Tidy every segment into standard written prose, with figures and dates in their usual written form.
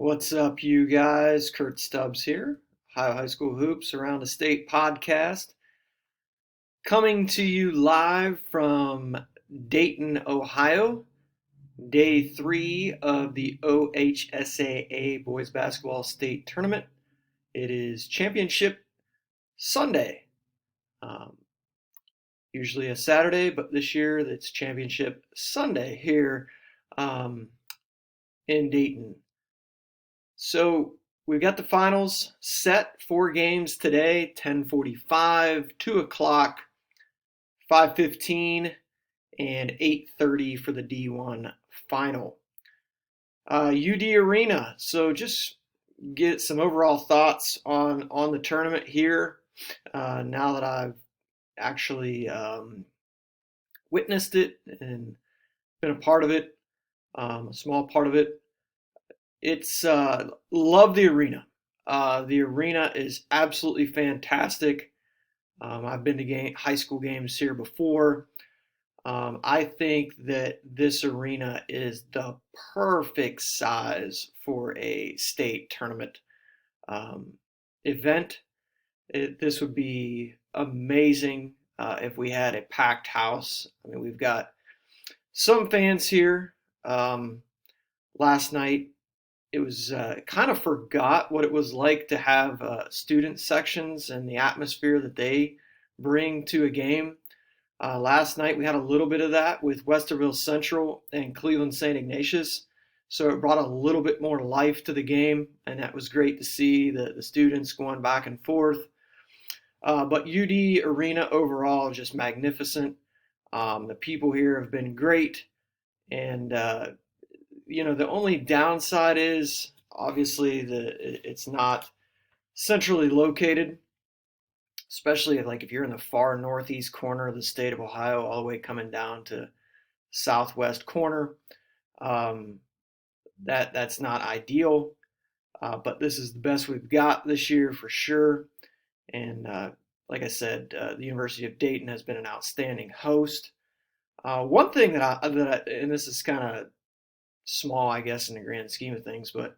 What's up, you guys? Kurt Stubbs here, Ohio High School Hoops Around the State podcast, coming to you live from Dayton, Ohio, day 3 of the OHSAA Boys Basketball State Tournament. It is Championship Sunday, um, usually a Saturday, but this year it's Championship Sunday here um, in Dayton. So we've got the finals set, 4 games today, 10:45, 2 o'clock, 5:15, and 8:30 for the D1 final. UD Arena. So just get some overall thoughts on the tournament here. Now that I've actually witnessed it and been a part of it, a small part of it. It's love the arena. The arena is absolutely fantastic. I've been to high school games here before. I think that this arena is the perfect size for a state tournament event. This would be amazing if we had a packed house. I mean, we've got some fans here. Last night, it was kind of forgot what it was like to have student sections and the atmosphere that they bring to a game. Last night we had a little bit of that with Westerville Central and Cleveland St. Ignatius, so it brought a little bit more life to the game, and that was great to see the students going back and forth. But UD Arena overall is just magnificent. The people here have been great, and the only downside is obviously it's not centrally located, especially like if you're in the far northeast corner of the state of Ohio, all the way coming down to southwest corner. That's not ideal, but this is the best we've got this year for sure. And like I said, the University of Dayton has been an outstanding host. One thing and this is kind of small, I guess, in the grand scheme of things, but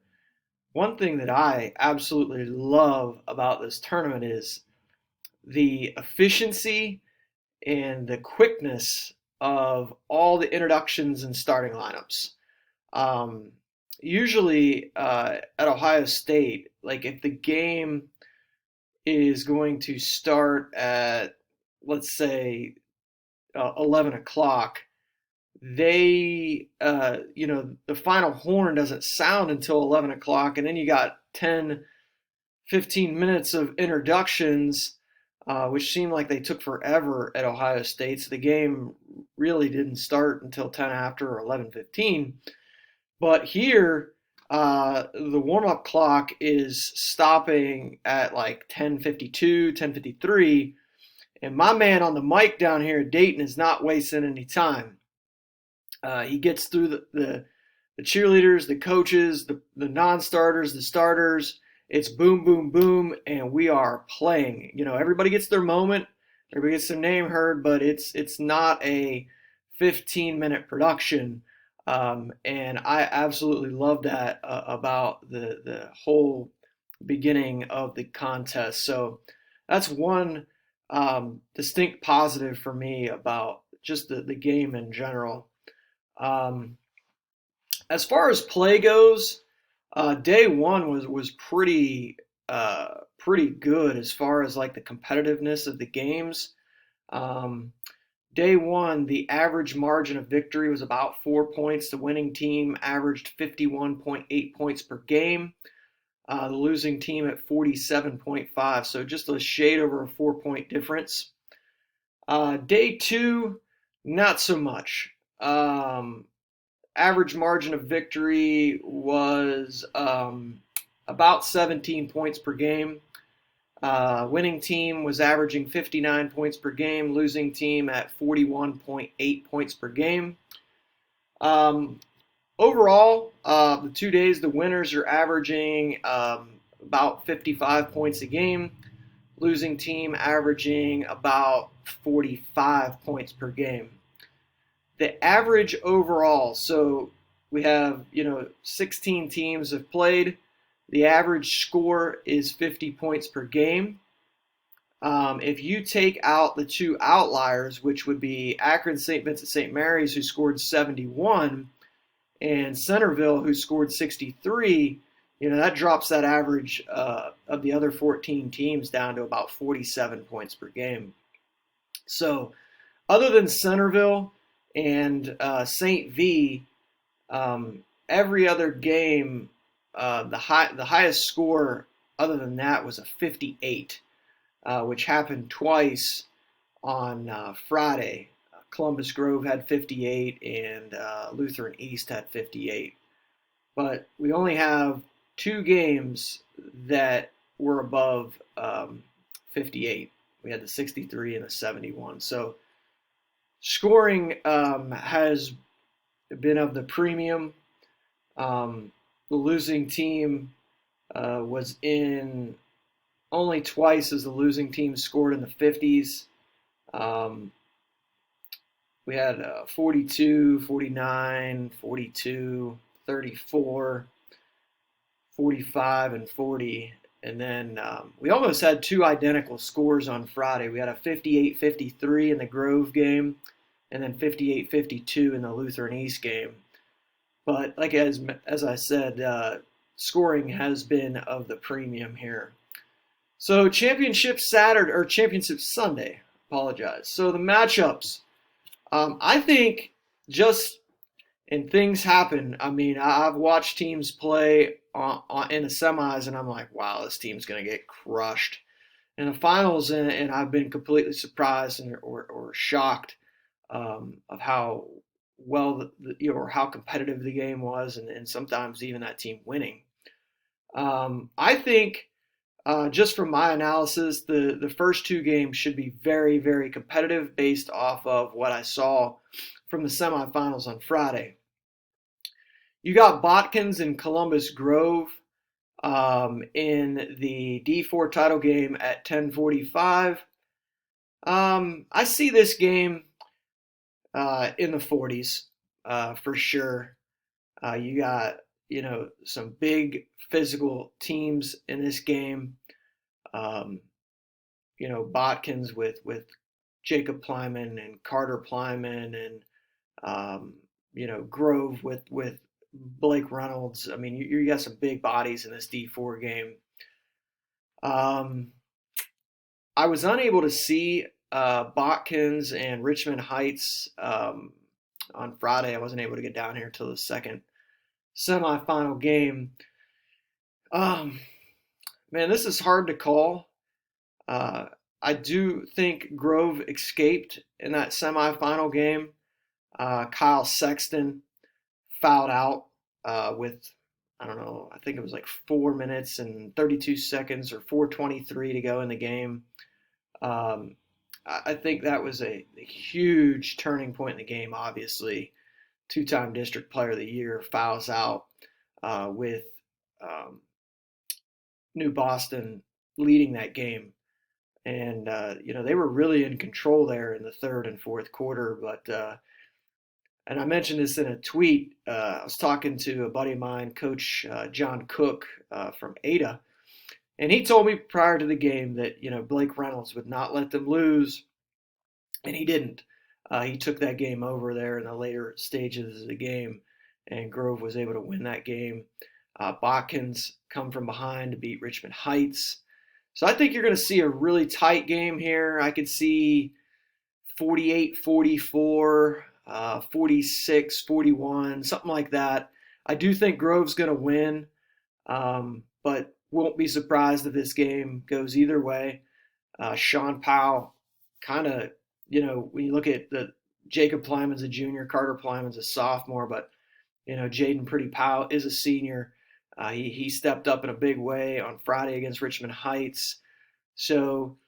one thing that I absolutely love about this tournament is the efficiency and the quickness of all the introductions and starting lineups. Usually at Ohio State, like if the game is going to start at, let's say, 11 o'clock, the final horn doesn't sound until 11 o'clock, and then you got 10, 15 minutes of introductions, which seemed like they took forever at Ohio State. So the game really didn't start until 10 after or 11:15. But here, the warm-up clock is stopping at like 10:52, 10:53, and my man on the mic down here at Dayton is not wasting any time. He gets through the cheerleaders, the coaches, the non-starters, the starters. It's boom, boom, boom, and we are playing. Everybody gets their moment, everybody gets their name heard, but it's not a 15-minute production. And I absolutely love that about the whole beginning of the contest. So that's one distinct positive for me about just the game in general. As far as play goes, day one was pretty good as far as like the competitiveness of the games. Day one, the average margin of victory was about 4 points. The winning team averaged 51.8 points per game. The losing team at 47.5, so just a shade over a 4-point difference. Day two, not so much. Average margin of victory was about 17 points per game. Winning team was averaging 59 points per game, losing team at 41.8 points per game. Overall, the 2 days, the winners are averaging about 55 points a game, losing team averaging about 45 points per game. The average overall, so We have, 16 teams have played. The average score is 50 points per game. If you take out the two outliers, which would be Akron St. Vincent St. Mary's, who scored 71, and Centerville, who scored 63, that drops that average of the other 14 teams down to about 47 points per game. So, other than Centerville and St. V, every other game, the highest score other than that was a 58, which happened twice on Friday. Columbus Grove had 58 and Lutheran East had 58. But we only have two games that were above 58. We had the 63 and the 71. So scoring has been of the premium. The losing team was in only twice as the losing team scored in the 50s. We had 42, 49, 42, 34, 45, and 40. And then we almost had two identical scores on Friday. We had a 58-53 in the Grove game and then 58-52 in the Lutheran East game. But like as I said, scoring has been of the premium here. So Championship Saturday or Championship Sunday, apologize. So the matchups, I think just and things happen. I mean, I've watched teams play in the semis, and I'm like, wow, this team's going to get crushed. In the finals, and I've been completely surprised or shocked of how well or how competitive the game was, and sometimes even that team winning. I think just from my analysis, the first two games should be very, very competitive based off of what I saw from the semifinals on Friday. You got Botkins and Columbus Grove in the D4 title game at 10:45. I see this game in the 40s for sure. You got some big physical teams in this game. Botkins with Jacob Plyman and Carter Plyman and Grove with Blake Reynolds. I mean, you got some big bodies in this D4 game. I was unable to see Botkins and Richmond Heights on Friday. I wasn't able to get down here until the second semifinal game. Man, this is hard to call. I do think Grove escaped in that semifinal game. Kyle Sexton fouled out with, I don't know, I think it was like 4 minutes and 32 seconds or 4:23 to go in the game. I think that was a huge turning point in the game, obviously. Two-time District Player of the Year fouls out with New Boston leading that game. And, they were really in control there in the third and fourth quarter. But, and I mentioned this in a tweet. I was talking to a buddy of mine, Coach John Cook from Ada. And he told me prior to the game that, Blake Reynolds would not let them lose. And he didn't. He took that game over there in the later stages of the game. And Grove was able to win that game. Botkins come from behind to beat Richmond Heights. So I think you're going to see a really tight game here. I could see 48-44, 46-41, something like that. I do think Grove's going to win, but won't be surprised if this game goes either way. Sean Powell kind of, when you look at the Jacob Plyman's a junior, Carter Plyman's a sophomore, but, Jaden Pretty Powell is a senior. He stepped up in a big way on Friday against Richmond Heights. So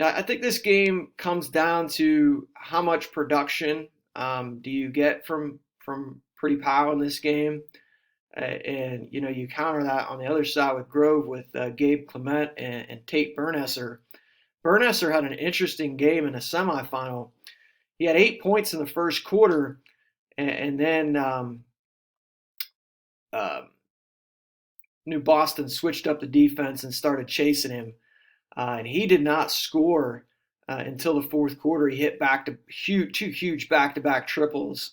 I think this game comes down to how much production do you get from Pretty Powell in this game. And, you counter that on the other side with Grove with Gabe Clement and Tate Bernesser. Bernesser had an interesting game in the semifinal. He had 8 points in the first quarter, and then uh, New Boston switched up the defense and started chasing him, and he did not score until the fourth quarter. He hit two huge back-to-back triples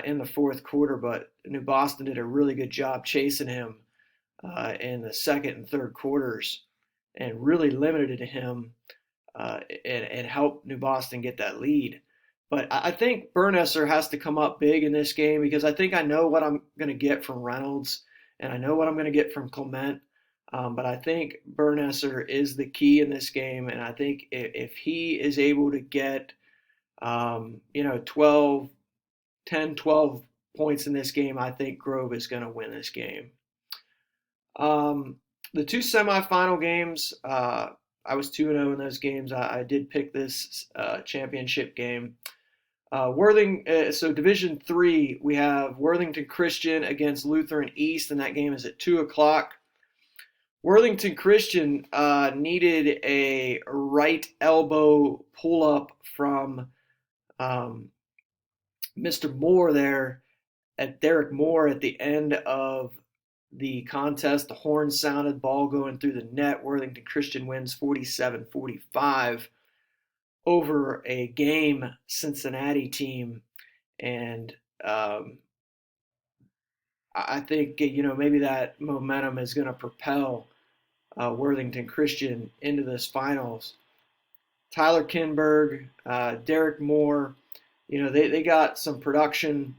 in the fourth quarter, but New Boston did a really good job chasing him in the second and third quarters and really limited him and help New Boston get that lead. But I think Bernesser has to come up big in this game because I think I know what I'm going to get from Reynolds and I know what I'm going to get from Clement. But I think Bernesser is the key in this game, and I think if he is able to get 12, 10, 12 points in this game, I think Grove is going to win this game. Um, the two semifinal games, I was 2-0 in those games. I did pick this championship game. So Division Three, we have Worthington Christian against Lutheran East, and that game is at 2 o'clock. Worthington Christian needed a right elbow pull up from Mr. Moore there at Derek Moore at the end of the contest. The horn sounded, ball going through the net. Worthington Christian wins 47-45 over a game Cincinnati team. And I think, maybe that momentum is going to propel Worthington Christian into this finals. Tyler Kinberg, Derek Moore, they got some production,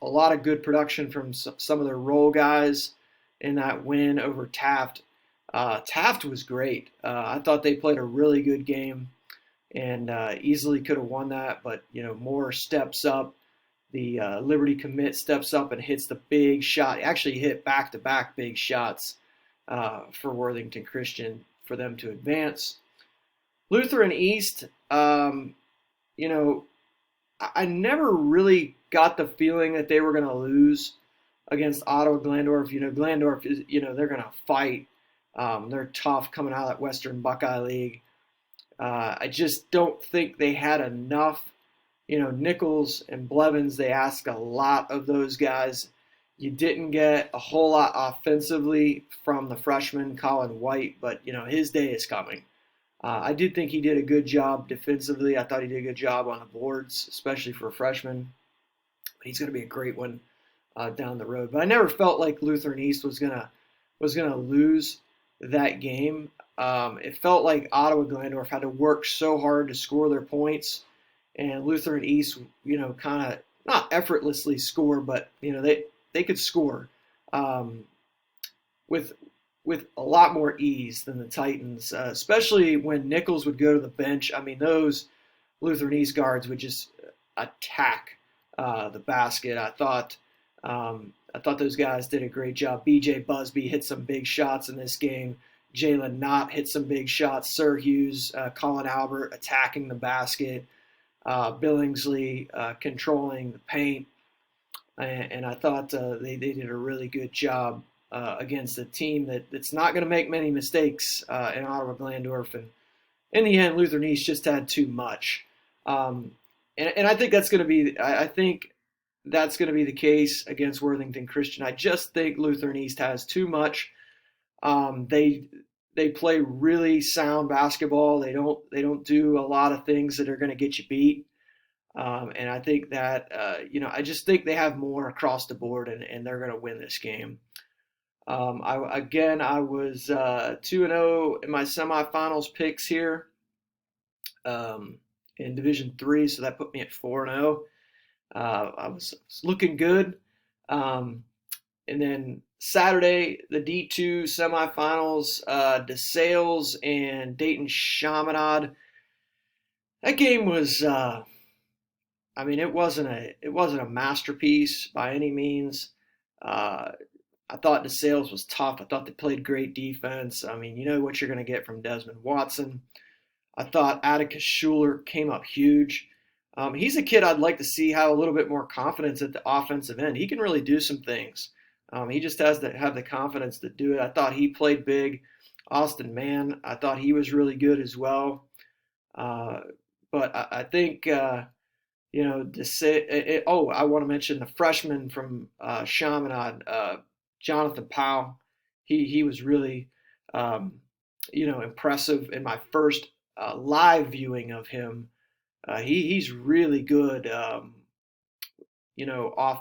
a lot of good production from some of their role guys in that win over Taft. Taft was great. I thought they played a really good game and easily could have won that, but Moore steps up. The Liberty commit steps up and hits the big shot. Actually hit back-to-back big shots for Worthington Christian for them to advance. Lutheran East, I never really got the feeling that they were going to lose against Ottawa Glandorf. Glandorf is, they're going to fight. They're tough coming out of that Western Buckeye League. I just don't think they had enough. Nichols and Blevins, they ask a lot of those guys. You didn't get a whole lot offensively from the freshman Colin White, but, his day is coming. I did think he did a good job defensively. I thought he did a good job on the boards, especially for a freshman. He's going to be a great one down the road. But I never felt like Lutheran East was gonna lose that game. It felt like Ottawa Glandorf had to work so hard to score their points, and Lutheran East, kind of not effortlessly score, but they could score with a lot more ease than the Titans, especially when Nichols would go to the bench. I mean, those Lutheran East guards would just attack the basket. I thought those guys did a great job. B.J. Busby hit some big shots in this game. Jalen Knott hit some big shots. Sir Hughes, Colin Albert attacking the basket. Billingsley controlling the paint. And I thought they did a really good job against a team that's not going to make many mistakes in Ottawa Glandorf. And in the end, Lutheran East just had too much. And I think that's going to be the case against Worthington Christian. I just think Lutheran East has too much. They play really sound basketball. They don't do a lot of things that are going to get you beat. And I think that I just think they have more across the board, and they're going to win this game. I was 2-0 in my semifinals picks here in Division Three, so that put me at 4-0. I was looking good. And then Saturday, the D2 semifinals, DeSales and Dayton Chaminade. That game was, it wasn't a masterpiece by any means. I thought DeSales was tough. I thought they played great defense. I mean, you know what you're going to get from Desmond Watson. I thought Atticus Schuler came up huge. He's a kid I'd like to see have a little bit more confidence at the offensive end. He can really do some things. He just has to have the confidence to do it. I thought he played big. Austin Mann, I thought he was really good as well. But I think, I want to mention the freshman from Chaminade, Jonathan Powell. He was really impressive in my first live viewing of him. He's really good, off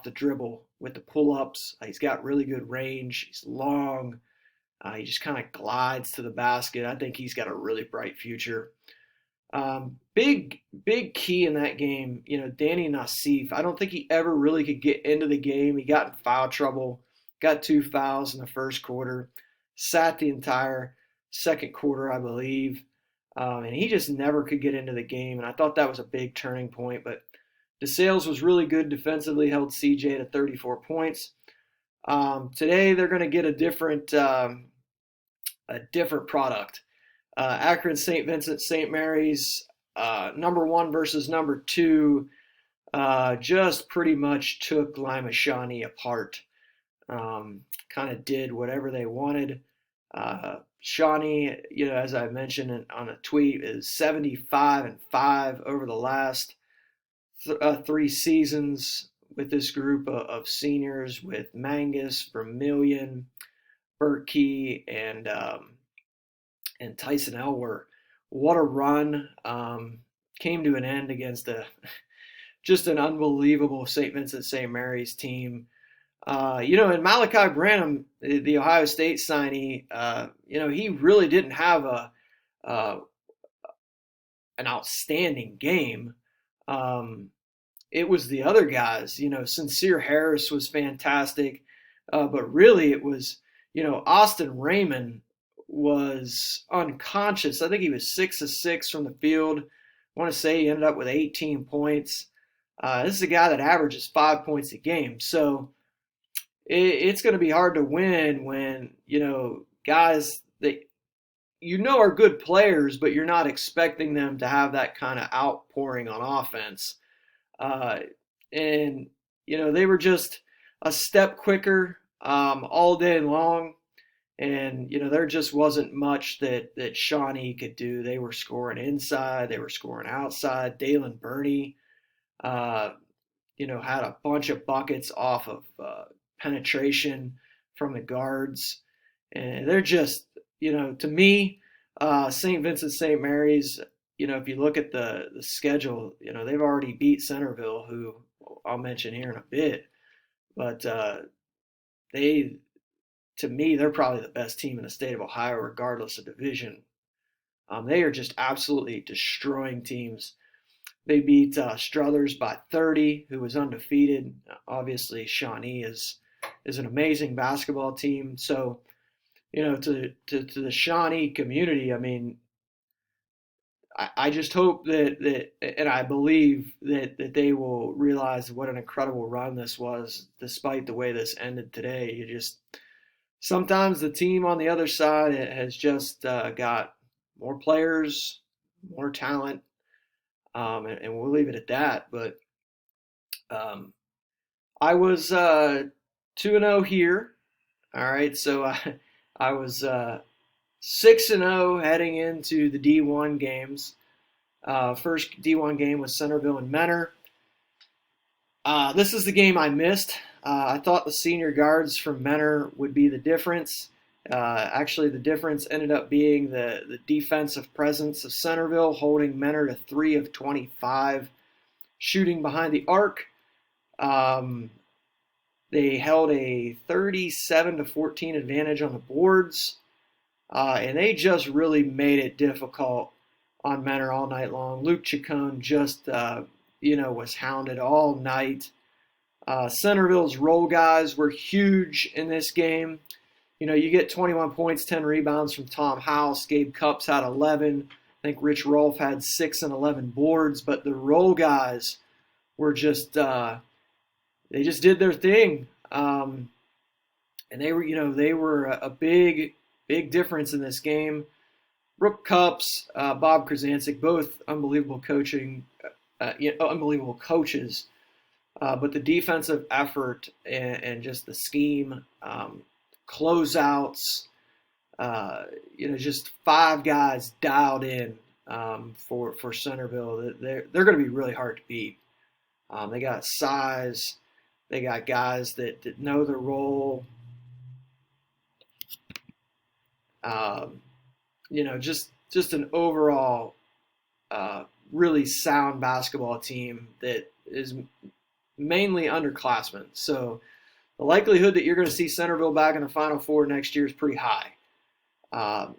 the dribble with the pull ups. He's got really good range. He's long. He just kind of glides to the basket. I think he's got a really bright future. Big key in that game, Danny Nassif. I don't think he ever really could get into the game. He got in foul trouble, got 2 fouls in the first quarter, sat the entire second quarter, I believe, and he just never could get into the game. And I thought that was a big turning point. But DeSales was really good defensively, held CJ to 34 points. Today they're going to get a different product. Akron St. Vincent St. Mary's, number 1 versus number 2, just pretty much took Lima Shawnee apart. Kind of did whatever they wanted. Shawnee, as I mentioned on a tweet, is 75-5 over the last 3 seasons with this group of seniors, with Mangus, Vermillion, Berkey, and Tyson Elwer. What a run. Came to an end against just an unbelievable St. Vincent St. Mary's team. And Malachi Branham, the Ohio State signee, he really didn't have an outstanding game. It was the other guys. Sincere Harris was fantastic, but really it was, Austin Raymond was unconscious. I think he was 6 of 6 from the field. I want to say he ended up with 18 points. This is a guy that averages 5 points a game. So it's going to be hard to win when, guys that are good players, but you're not expecting them to have that kind of outpouring on offense. And they were just a step quicker all day long. And, there just wasn't much that Shawnee could do. They were scoring inside. They were scoring outside. Dalen Burney, had a bunch of buckets off of penetration from the guards. And they're just, to me, St. Vincent St. Mary's, if you look at the schedule, they've already beat Centerville, who I'll mention here in a bit. But to me, they're probably the best team in the state of Ohio, regardless of division. They are just absolutely destroying teams. They beat Struthers by 30, who was undefeated. Obviously, Shawnee is an amazing basketball team. So, to the Shawnee community, I mean, I just hope that and I believe that they will realize what an incredible run this was, despite the way this ended today. Sometimes the team on the other side has just got more players, more talent, and we'll leave it at that. But I was 2-0 here. All right, so I was 6-0 heading into the D1 games. First D1 game was Centerville and Mentor. This is the game I missed. I thought the senior guards from Mentor would be the difference. Actually, the difference ended up being the defensive presence of Centerville, holding Mentor to 3 of 25, shooting behind the arc. They held a 37-14 advantage on the boards, and they just really made it difficult on Mentor all night long. Luke Chacon just, was hounded all night. Centerville's role guys were huge in this game. You get 21 points, 10 rebounds from Tom House. Gabe Cupps had 11. I think Rich Rolfe had 6 and 11 boards. But the role guys were just, they just did their thing. And they were a big difference in this game. Brooke Cupps, Bob Krasancic, both unbelievable unbelievable coaches. But the defensive effort and just the scheme, closeouts, just 5 guys dialed in for Centerville. They're going to be really hard to beat. They got size. They got guys that know their role. Um, just an overall really sound basketball team that is mainly underclassmen. So the likelihood that you're going to see Centerville back in the Final Four next year is pretty high. Um,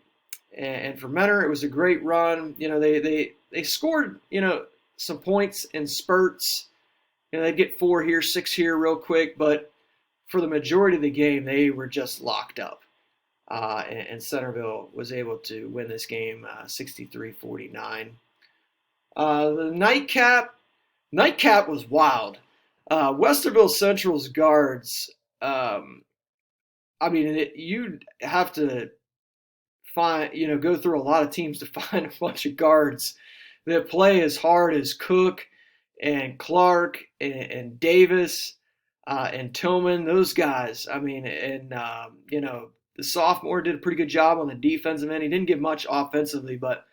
and for Mentor, it was a great run. They scored some points in spurts. They'd get 4 here, 6 here, real quick. But for the majority of the game, they were just locked up. And Centerville was able to win this game 63-49. The nightcap was wild. Westerville Central's guards. You'd have to go through a lot of teams to find a bunch of guards that play as hard as Cook and Clark and Davis and Tillman. Those guys. The sophomore did a pretty good job on the defensive end. He didn't get much offensively, but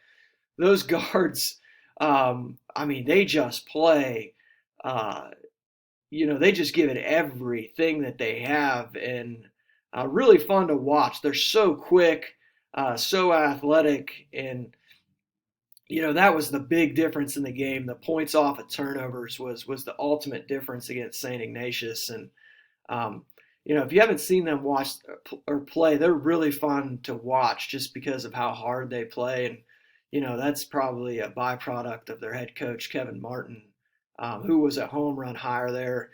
those guards, they just play. They just give it everything that they have, and really fun to watch. They're so quick, so athletic, and that was the big difference in the game. The points off of turnovers was the ultimate difference against St. Ignatius, and if you haven't seen them watch or play, they're really fun to watch just because of how hard they play. And, that's probably a byproduct of their head coach, Kevin Martin, who was a home run hire there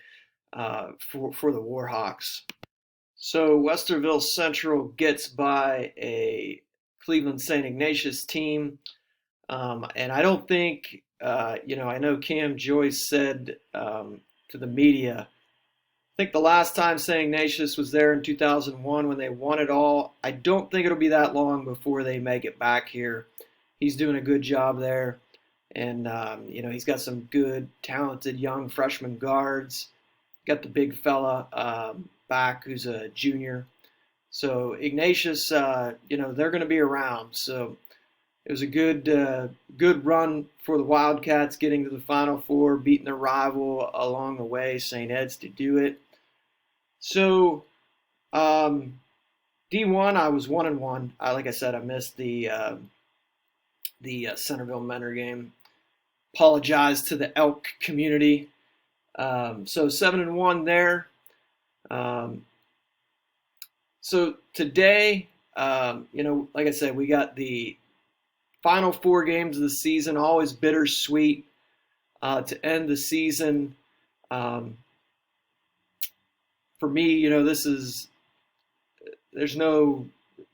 for the Warhawks. So Westerville Central gets by a Cleveland St. Ignatius team. And I don't think, I know Cam Joyce said to the media, I think the last time St. Ignatius was there in 2001 when they won it all. I don't think it'll be that long before they make it back here. He's doing a good job there. And, he's got some good, talented young freshman guards. Got the big fella back who's a junior. So Ignatius, they're going to be around. So it was a good run for the Wildcats getting to the Final Four, beating their rival along the way, St. Ed's, to do it. So D1, I was 1-1. Like I said, I missed the Centerville Mentor game. Apologize to the Elk community. So 7-1 there. So today, like I said, we got the Final 4 games of the season. Always bittersweet to end the season. For me, there's no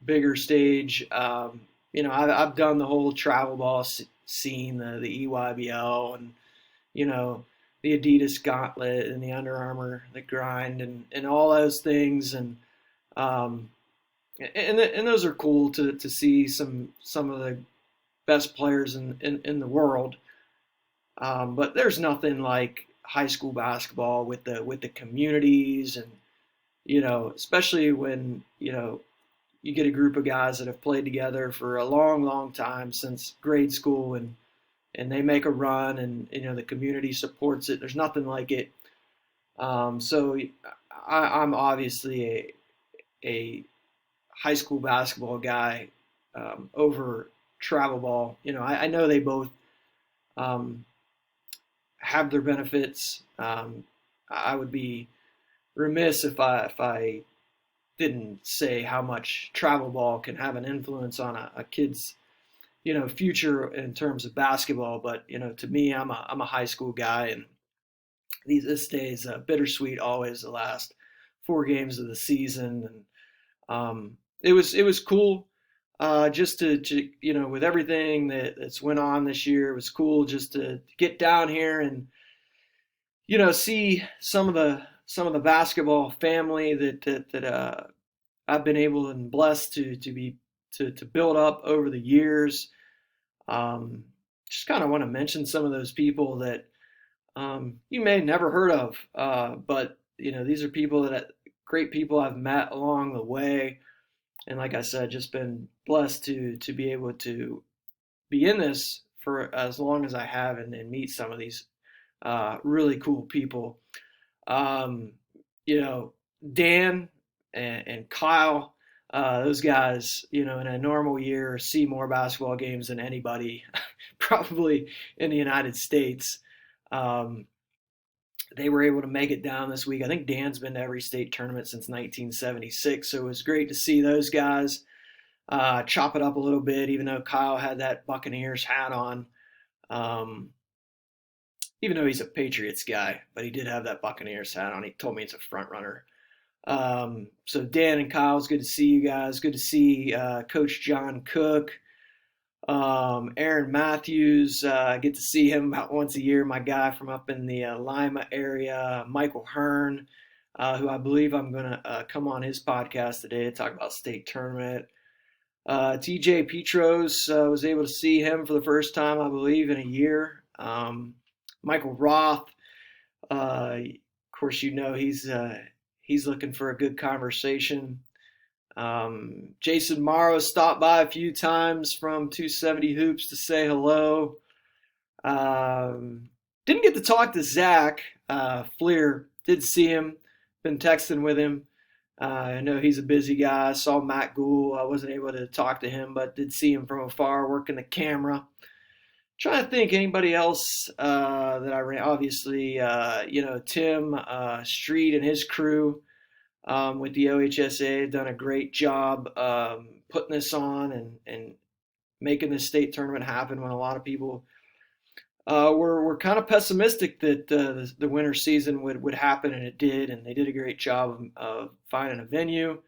bigger stage. I've done the whole travel ball scene, the EYBL, and the Adidas gauntlet and the Under Armour, the grind, and all those things, and those are cool to see some of the best players in the world. But there's nothing like high school basketball with the communities, and especially when you get a group of guys that have played together for a long time since grade school, and they make a run, and the community supports it. There's nothing like it. So I'm obviously a high school basketball guy over travel ball. I know they both have their benefits. I would be remiss if I didn't say how much travel ball can have an influence on a kid's future in terms of basketball. But to me, I'm a high school guy, and this day is bittersweet. Always the last 4 games of the season, and it was cool. Just to with everything that's went on this year, it was cool just to get down here and see some of the basketball family that I've been able and blessed to build up over the years. Just kind of want to mention some of those people that you may have never heard of, but these are people great people I've met along the way. And like I said, just been blessed to be able to be in this for as long as I have, and meet some of these really cool people. Dan and Kyle, Those guys, in a normal year, see more basketball games than anybody, probably in the United States. Um, they were able to make it down this week. I think Dan's been to every state tournament since 1976, so it was great to see those guys chop it up a little bit, even though Kyle had that Buccaneers hat on. Um, even though he's a Patriots guy, but he did have that Buccaneers hat on. He told me it's a front runner. So Dan and Kyle, it's good to see you guys. Good to see Coach John Cook, Aaron Matthews. I get to see him about once a year. My guy from up in the Lima area, Michael Hearn, who I believe I'm going to come on his podcast today to talk about state tournament. TJ Petros, was able to see him for the first time, I believe, in a year. Michael Roth, of course, he's looking for a good conversation. Jason Morrow stopped by a few times from 270 Hoops to say hello. Didn't get to talk to Zach Fleer. Did see him. Been texting with him. I know he's a busy guy. I saw Matt Gould. I wasn't able to talk to him, but did see him from afar working the camera. Trying to think anybody else that I ran. Obviously, Tim Street and his crew with the OHSAA have done a great job putting this on and making this state tournament happen when a lot of people were kind of pessimistic that the winter season would happen, and it did, and they did a great job of finding a venue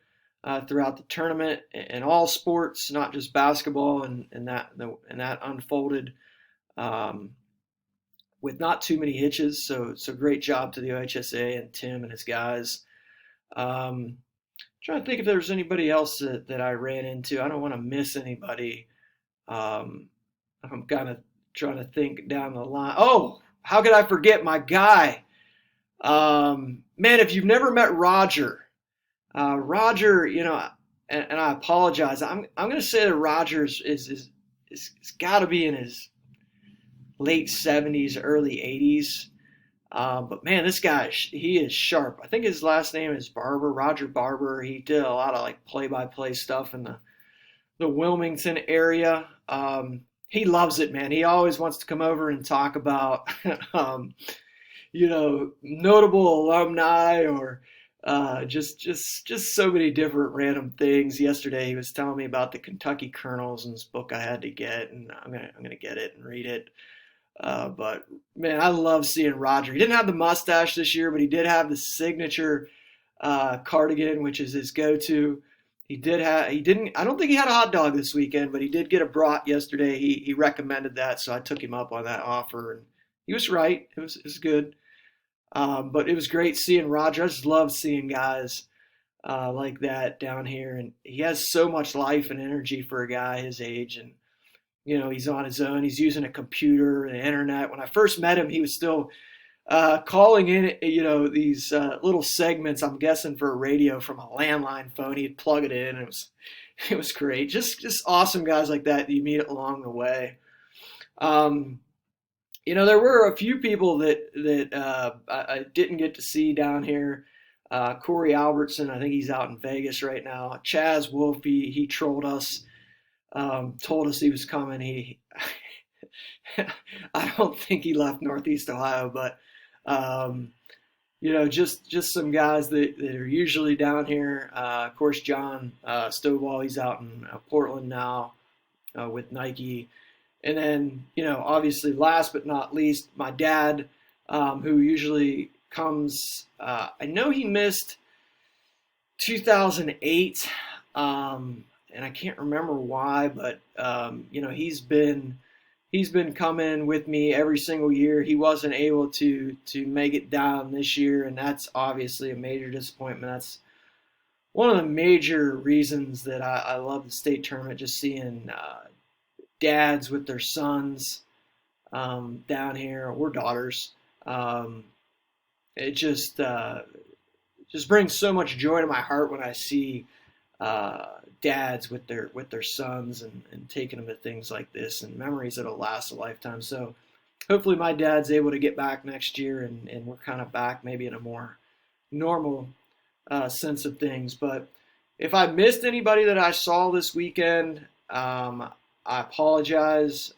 throughout the tournament in all sports, not just basketball, and that unfolded with not too many hitches. So great job to the OHSAA and Tim and his guys. Trying to think if there's anybody else that I ran into. I don't want to miss anybody. I'm kind of trying to think down the line. Oh, how could I forget my guy? Man, if you've never met Roger, Roger, and I apologize. I'm going to say that Rogers is got to be in his late 70s, early 80s. But man, this guy, he is sharp. I think his last name is Barber, Roger Barber. He did a lot of like play-by-play stuff in the Wilmington area. He loves it, man. He always wants to come over and talk about, notable alumni or just so many different random things. Yesterday, he was telling me about the Kentucky Colonels and this book I had to get, and I'm gonna get it and read it. But man, I love seeing Roger. He didn't have the mustache this year, but he did have the signature cardigan, which is his go-to. He didn't. I don't think he had a hot dog this weekend, but he did get a brat yesterday. He recommended that, so I took him up on that offer, and he was right. It was good. But it was great seeing Roger. I just love seeing guys like that down here, and he has so much life and energy for a guy his age, and he's on his own. He's using a computer and the internet. When I first met him, he was still calling in, these little segments, I'm guessing for a radio from a landline phone. He'd plug it in. And it was great. Just awesome guys like that you meet along the way. There were a few people that I didn't get to see down here. Corey Albertson, I think he's out in Vegas right now. Chaz Wolfe, he trolled us. Told us he was coming. I don't think he left Northeast Ohio, but just some guys that are usually down here. Of course, John Stovall, he's out in Portland now with Nike, and then obviously, last but not least, my dad, who usually comes. I know he missed 2008. And I can't remember why, but he's been coming with me every single year. He wasn't able to make it down this year, and that's obviously a major disappointment. That's one of the major reasons that I love the state tournament. Just seeing dads with their sons down here or daughters. It just brings so much joy to my heart when I see dads with their sons and taking them to things like this and memories that'll last a lifetime. So hopefully my dad's able to get back next year and we're kind of back maybe in a more normal sense of things. But If I missed anybody that I saw this weekend, I apologize.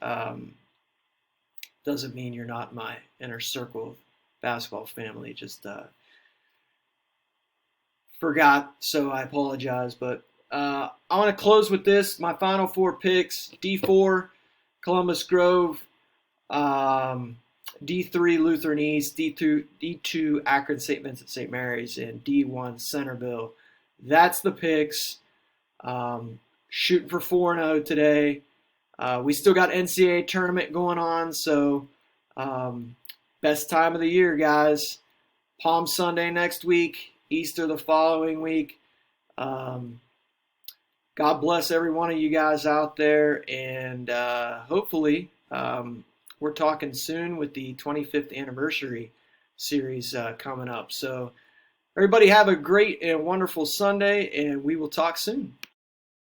Doesn't mean you're not in my inner circle of basketball family. Just forgot, so I apologize. But I want to close with this. My final four picks: D4, Columbus Grove; D3, Lutheran East; D2, Akron St. Vincent St. Mary's; and D1, Centerville. That's the picks. Shooting for 4-0 today. We still got NCAA tournament going on, so best time of the year, guys. Palm Sunday next week, Easter the following week. God bless every one of you guys out there, and hopefully we're talking soon with the 25th anniversary series coming up. So everybody have a great and wonderful Sunday, and we will talk soon.